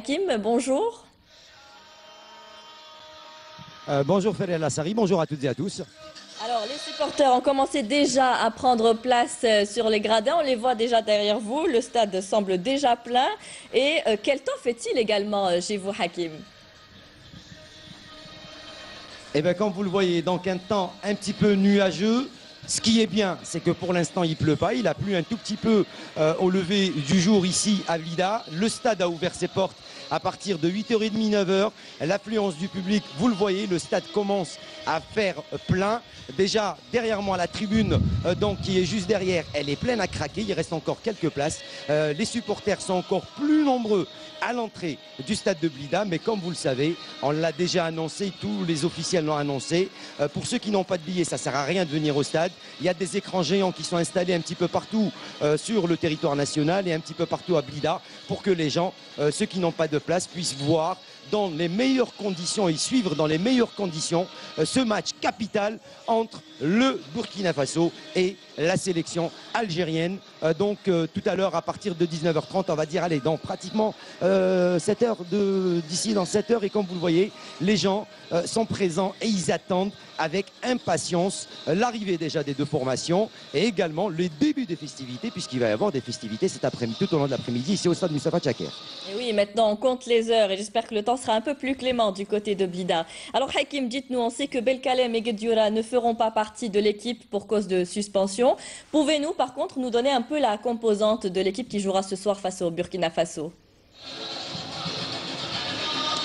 Hakim, bonjour. Bonjour Ferel Lassari, bonjour à toutes et à tous. Alors, les supporters ont commencé déjà à prendre place sur les gradins. On les voit déjà derrière vous. Le stade semble déjà plein. Et quel temps fait-il également chez vous, Hakim? Et bien comme vous le voyez, donc un temps un petit peu nuageux. Ce qui est bien, c'est que pour l'instant, il ne pleut pas. Il a plu un tout petit peu au lever du jour ici à Blida. Le stade a ouvert ses portes à partir de 8h30, 9h. L'affluence du public, vous le voyez, le stade commence à faire plein. Déjà, derrière moi, la tribune donc, qui est juste derrière, elle est pleine à craquer. Il reste encore quelques places. Les supporters sont encore plus nombreux à l'entrée du stade de Blida. Mais comme vous le savez, on l'a déjà annoncé, tous les officiels l'ont annoncé. Pour ceux qui n'ont pas de billets, ça ne sert à rien de venir au stade. Il y a des écrans géants qui sont installés un petit peu partout sur le territoire national et un petit peu partout à Blida pour que les gens, ceux qui n'ont pas de place, puissent voir dans les meilleures conditions et suivre dans les meilleures conditions ce match capital entre le Burkina Faso et la sélection algérienne. Donc tout à l'heure à partir de 19h30, on va dire allez dans pratiquement 7 heures d'ici dans 7 heures, et comme vous le voyez, les gens sont présents et ils attendent avec impatience l'arrivée déjà des deux formations et également le début des festivités, puisqu'il va y avoir des festivités cet après-midi, tout au long de l'après-midi ici au stade Moustapha Tchaker. Et oui, maintenant on compte les heures et j'espère que le temps sera un peu plus clément du côté de Blida. Alors Hakim, dites-nous, on sait que Belkalem et Guedioura ne feront pas partie de l'équipe pour cause de suspension. Pouvez-vous par contre nous donner un peu la composante de l'équipe qui jouera ce soir face au Burkina Faso?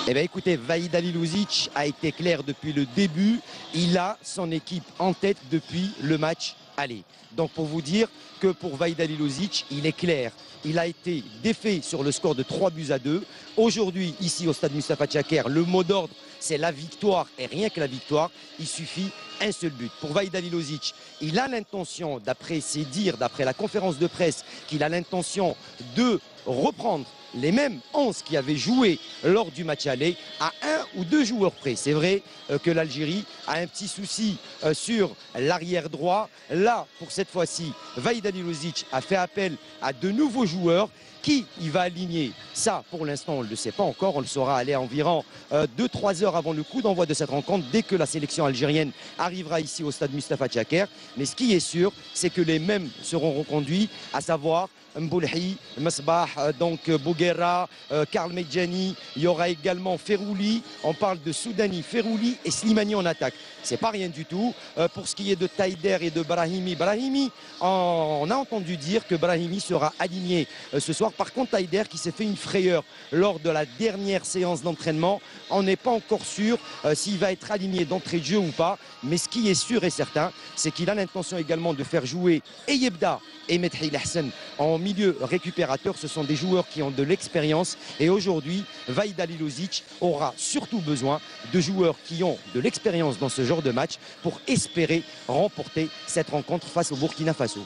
Eh bien écoutez, Vahid Halilovic a été clair depuis le début. Il a son équipe en tête depuis le match aller. Donc pour vous dire que pour Vahid Halilovic, il est clair. Il a été défait sur le score de 3-2. Aujourd'hui, ici au stade Moustapha Tchaker, le mot d'ordre, c'est la victoire et rien que la victoire. Il suffit un seul but. Pour Vahid Halilovic, il a l'intention, d'après ses dires, d'après la conférence de presse, qu'il a l'intention de reprendre les mêmes 11 qui avaient joué lors du match aller à un ou deux joueurs près. C'est vrai que l'Algérie a un petit souci sur l'arrière droit. Là, pour cette fois-ci, Vahid Halilovic a fait appel à de nouveaux joueurs. Qui il va aligner? Ça, pour l'instant, on ne le sait pas encore. On le saura aller environ 2-3 heures avant le coup d'envoi de cette rencontre, dès que la sélection algérienne arrivera ici au stade Moustapha Tchaker. Mais ce qui est sûr, c'est que les mêmes seront reconduits, à savoir Mboulhi, Mesbah, donc Bouguera, Karl Medjani. Il y aura également Ferrouli. On parle de Soudani, Ferrouli et Slimani en attaque. C'est pas rien du tout. Pour ce qui est de Taider et de Brahimi, on a entendu dire que Brahimi sera aligné ce soir. Par contre, Taider qui s'est fait une frayeur lors de la dernière séance d'entraînement, on n'est pas encore sûr s'il va être aligné d'entrée de jeu ou pas. Mais ce qui est sûr et certain, c'est qu'il a l'intention également de faire jouer Eyebda et Medhi Hassan en milieu récupérateur. Ce sont des joueurs qui ont de l'expérience. Et aujourd'hui, Vahid Halilovic aura surtout besoin de joueurs qui ont de l'expérience dans ce genre de match pour espérer remporter cette rencontre face au Burkina Faso.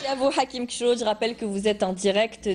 Merci à vous, Hakim Kcho. Je rappelle que vous êtes en direct